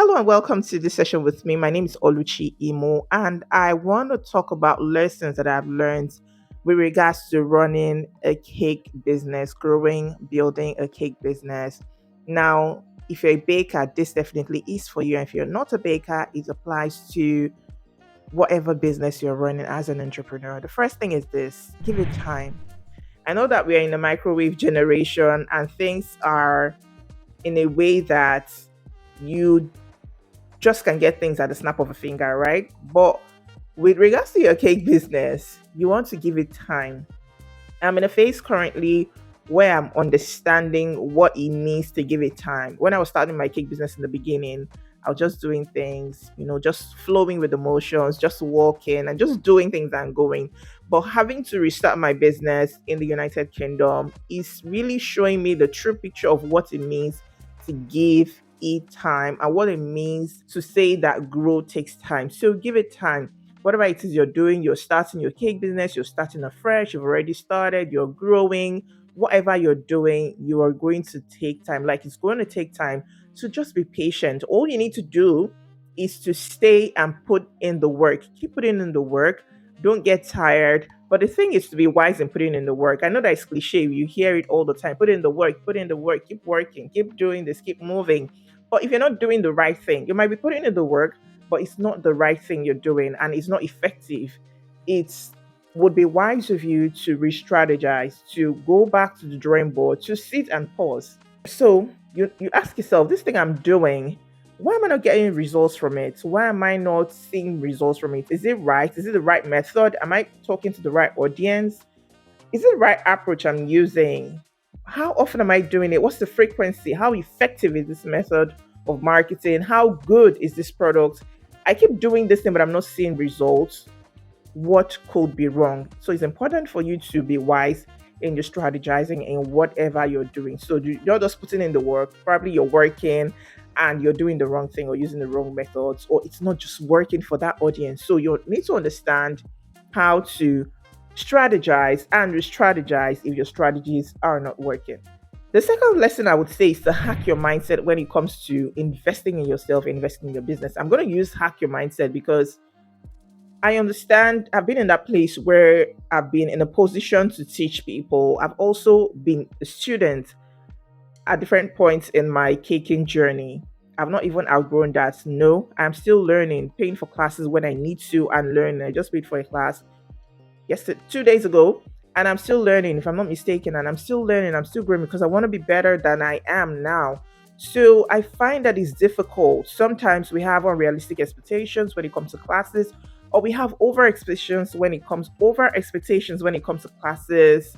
Hello and welcome to this session with me. My name is Oluchi Imo, and I want to talk about lessons that I've learned with regards to running a cake business, growing, building a cake business. Now, if you're a baker, this definitely is for you. And if you're not a baker, it applies to whatever business you're running as an entrepreneur. The first thing is this: give it time. I know that we are in a microwave generation and things are in a way that you just can get things at the snap of a finger, right? But with regards to your cake business, you want to give it time. I'm in a phase currently where I'm understanding what it means to give it time. When I was starting my cake business in the beginning, I was just doing things, just flowing with emotions, just walking and just doing things and going. But having to restart my business in the United Kingdom is really showing me the true picture of what it means to give it time and what it means to say that growth takes time. So give it time. Whatever it is you're doing, you're starting your cake business, you're starting afresh, you've already started, you're growing, whatever you're doing, you are going to take time. Like it's going to take time. So just be patient. All you need to do is to stay and put in the work. Keep putting in the work. Don't get tired. But the thing is to be wise in putting in the work. I know that it's cliche. You hear it all the time. Put in the work, put in the work, keep working, keep doing this, keep moving. But if you're not doing the right thing, you might be putting in the work, but it's not the right thing you're doing and it's not effective. It would be wise of you to re-strategize, to go back to the drawing board, to sit and pause. So you ask yourself, this thing I'm doing, why am I not getting results from it? Why am I not seeing results from it? Is it right? Is it the right method? Am I talking to the right audience? Is it the right approach I'm using? How often am I doing it? What's the frequency? How effective is this method of marketing? How good is this product? I keep doing this thing, but I'm not seeing results. What could be wrong? So it's important for you to be wise in your strategizing in whatever you're doing. So you're just putting in the work. Probably you're working and you're doing the wrong thing or using the wrong methods, or it's not just working for that audience. So you need to understand how to strategize and re-strategize if your strategies are not working. The second lesson I would say is to hack your mindset when it comes to investing in yourself, investing in your business. I'm going to use hack your mindset because I understand I've been in that place where I've been in a position to teach people. I've also been a student at different points in my caking journey. I've not even outgrown that. No, I'm still learning, paying for classes when I need to and learning. I just paid for a class yesterday, 2 days ago, and I'm still learning, if I'm not mistaken, and I'm still learning, I'm still growing because I want to be better than I am now. So I find that it's difficult. Sometimes we have unrealistic expectations when it comes to classes, or we have over expectations when it comes to classes,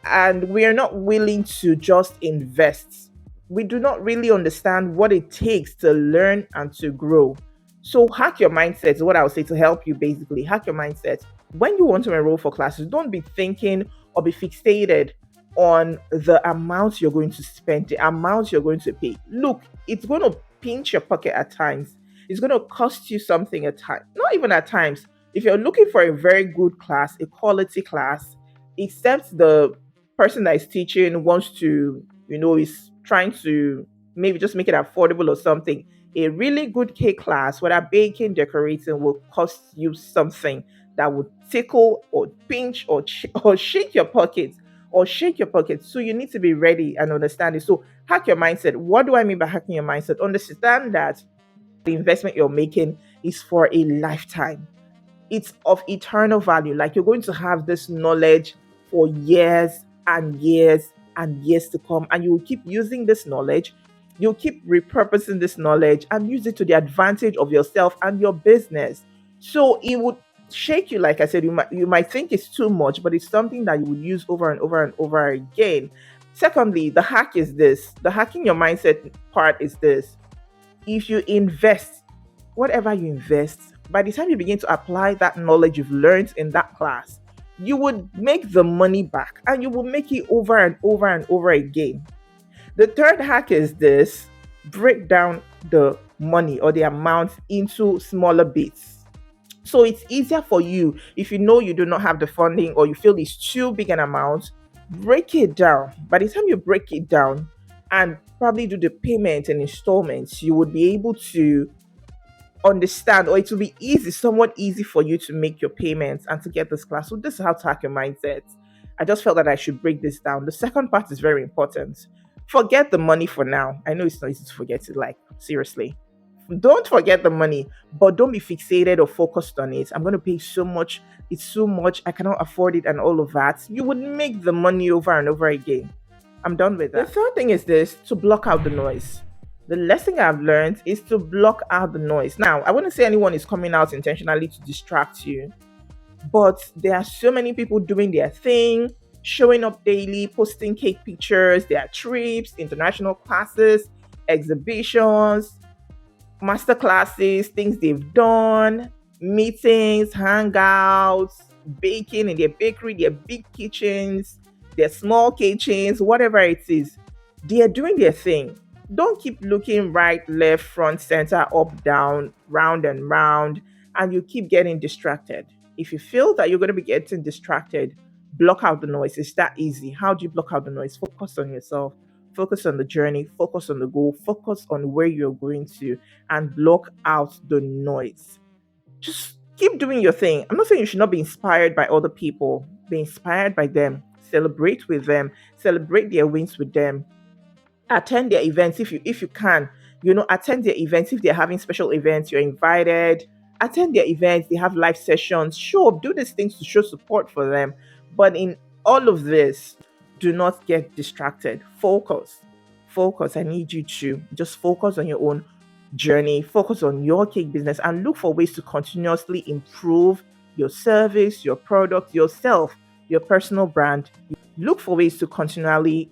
and we are not willing to just invest. We do not really understand what it takes to learn and to grow. So, hack your mindset is what I would say to help you basically. Hack your mindset. When you want to enroll for classes, don't be thinking or be fixated on the amount you're going to spend, the amount you're going to pay. Look, it's going to pinch your pocket at times. It's going to cost you something at times. Not even at times. If you're looking for a very good class, a quality class, except the person that is teaching wants to, is trying to maybe just make it affordable or something. A really good cake class, whether baking, decorating, will cost you something that would tickle or pinch or or shake your pockets or shake your pockets. So you need to be ready and understand it. So hack your mindset. What do I mean by hacking your mindset? Understand that the investment you're making is for a lifetime. It's of eternal value. Like you're going to have this knowledge for years and years and years to come, and you will keep using this knowledge. You'll keep repurposing this knowledge and use it to the advantage of yourself and your business. So it would shake you, like I said, you might think it's too much, but it's something that you would use over and over and over again. Secondly, the hack is this. The hacking your mindset part is this: if you invest, whatever you invest, by the time you begin to apply that knowledge you've learned in that class, you would make the money back and you will make it over and over and over again. The third hack is this: break down the money or the amount into smaller bits. So it's easier for you if you know you do not have the funding or you feel it's too big an amount, break it down. By the time you break it down and probably do the payment in installments, you would be able to understand, or it will be easy, somewhat easy for you to make your payments and to get this class. So this is how to hack your mindset. I just felt that I should break this down. The second part is very important. Forget the money for now. I know it's not easy to forget it, like seriously. Don't forget the money, but don't be fixated or focused on it. I'm going to pay so much. It's so much. I cannot afford it and all of that. You would make the money over and over again. I'm done with that. The third thing is this: to block out the noise. The lesson I've learned is to block out the noise. Now, I wouldn't say anyone is coming out intentionally to distract you, but there are so many people doing their thing, showing up daily, posting cake pictures, their trips, international classes, exhibitions, master classes, things they've done, meetings, hangouts, baking in their bakery, their big kitchens, their small kitchens, whatever it is. They are doing their thing. Don't keep looking right, left, front, center, up, down, round, and round, and you keep getting distracted. If you feel that you're going to be getting distracted, block out the noise. It's that easy. How do you block out the noise? Focus on yourself, focus on the journey, focus on the goal, focus on where you're going to, and block out the noise. Just keep doing your thing. I'm not saying you should not be inspired by other people. Be inspired by them. Celebrate with them. Celebrate their wins with them. Attend their events if you can. Attend their events. If they're having special events, you're invited. Attend their events. They have live sessions. Show up, do these things to show support for them. But in all of this, do not get distracted. Focus. I need you to just focus on your own journey, focus on your cake business, and look for ways to continuously improve your service, your product, yourself, your personal brand. Look for ways to continuously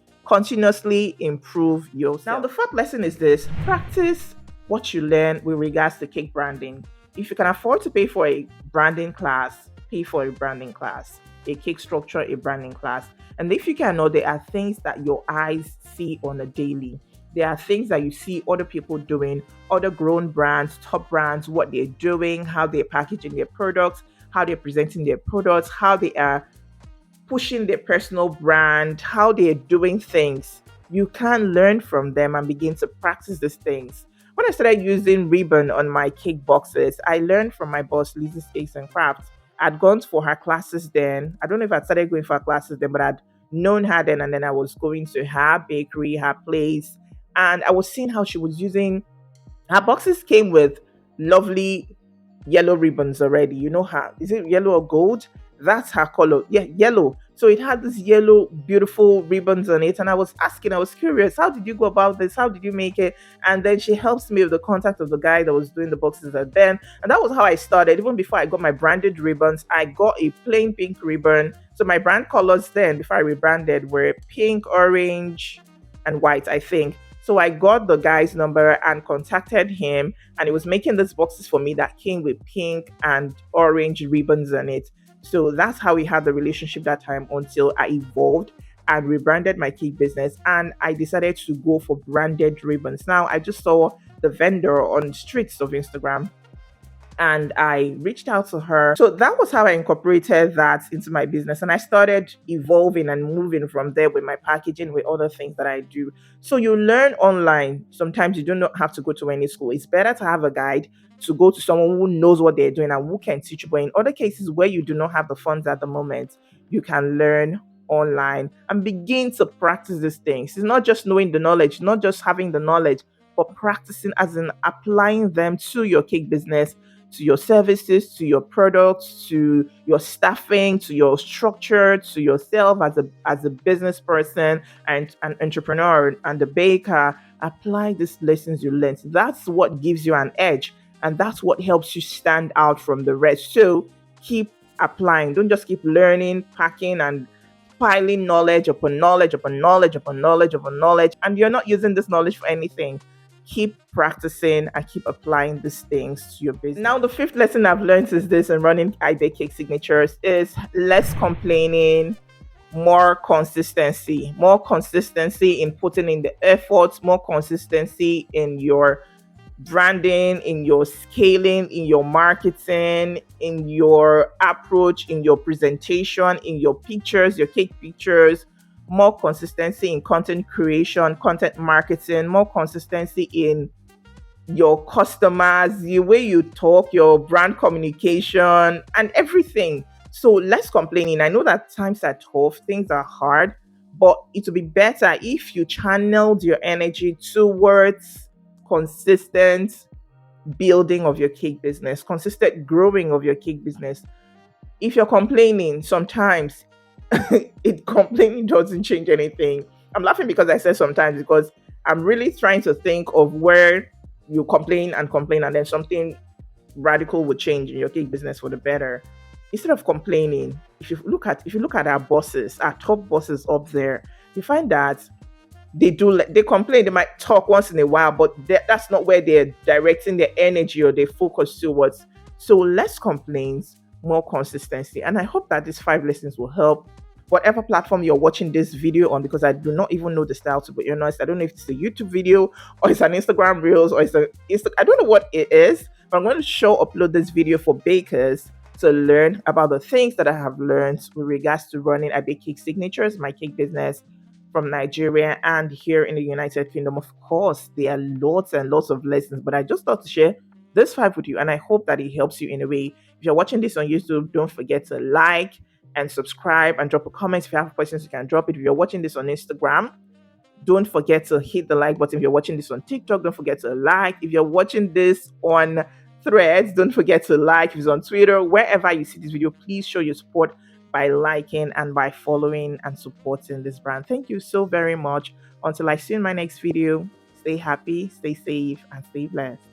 improve yourself. Now, the fourth lesson is this: practice what you learn with regards to cake branding. If you can afford to pay for a branding class, pay for a branding class, a cake structure, a branding class. And if you cannot, there are things that your eyes see on a daily. There are things that you see other people doing, other grown brands, top brands, what they're doing, how they're packaging their products, how they're presenting their products, how they are pushing their personal brand, how they're doing things. You can learn from them and begin to practice these things. When I started using ribbon on my cake boxes, I learned from my boss, Lizzie's Cakes and Crafts. I'd gone for her classes then. I don't know if I'd started going for her classes then, but I'd known her then, and then I was going to her bakery, her place, and I was seeing how she was using her boxes. Came with lovely yellow ribbons already. You know her. Is it yellow or gold? That's her color. Yeah, yellow. So it had this yellow, beautiful ribbons on it. And I was asking, I was curious, how did you go about this? How did you make it? And then she helps me with the contact of the guy that was doing the boxes at then. And that was how I started. Even before I got my branded ribbons, I got a plain pink ribbon. So my brand colors then, before I rebranded, were pink, orange, and white, I think. So I got the guy's number and contacted him, and he was making these boxes for me that came with pink and orange ribbons on it. So that's how we had the relationship that time until I evolved and rebranded my cake business, and I decided to go for branded ribbons. Now I just saw the vendor on the streets of Instagram and I reached out to her. So that was how I incorporated that into my business. And I started evolving and moving from there with my packaging, with other things that I do. So you learn online. Sometimes you do not have to go to any school. It's better to have a guide, to go to someone who knows what they're doing and who can teach you. But in other cases where you do not have the funds at the moment, you can learn online and begin to practice these things. It's not just knowing the knowledge, not just having the knowledge, but practicing as in applying them to your cake business, to your services, to your products, to your staffing, to your structure, to yourself as a business person and an entrepreneur and a baker. Apply these lessons you learned. That's what gives you an edge, and that's what helps you stand out from the rest. So keep applying. Don't just keep learning, packing, and piling knowledge upon knowledge upon knowledge upon knowledge upon knowledge, and you're not using this knowledge for anything. Keep practicing and keep applying these things to your business. Now, the fifth lesson I've learned is this in running I Bake Cake Signatures is less complaining, more consistency in putting in the efforts, more consistency in your branding, in your scaling, in your marketing, in your approach, in your presentation, in your pictures, your cake pictures. more consistency in content creation, content marketing, more consistency in your customers, the way you talk, your brand communication, and everything. So less complaining. I know that times are tough, things are hard, but it would be better if you channeled your energy towards consistent building of your cake business, consistent growing of your cake business. If you're complaining, sometimes it complaining doesn't change anything. I'm laughing because I said sometimes because I'm really trying to think of where you complain and then something radical would change in your cake business for the better. Instead of complaining, if you look at our bosses, our top bosses up there, you find that they complain, they might talk once in a while, but that's not where they're directing their energy or their focus towards. So less complaints, more consistency. And I hope that these 5 lessons will help whatever platform you're watching this video on, because I do not even know the style, to be honest. I don't know if it's a YouTube video or it's an Instagram Reels or I don't know what it is, but I'm going to upload this video for bakers to learn about the things that I have learned with regards to running a bake cake signatures, my cake business from Nigeria and here in the United Kingdom. Of course, there are lots and lots of lessons, but I just thought to share this 5 with you, and I hope that it helps you in a way. If you're watching this on YouTube, don't forget to like and subscribe and drop a comment. If you have questions, you can drop it. If you're watching this on Instagram, don't forget to hit the like button. If you're watching this on TikTok, don't forget to like. If you're watching this on Threads, don't forget to like. If it's on Twitter, wherever you see this video, please show your support by liking and by following and supporting this brand. Thank you so very much. Until I see you in my next video, stay happy, stay safe, and stay blessed.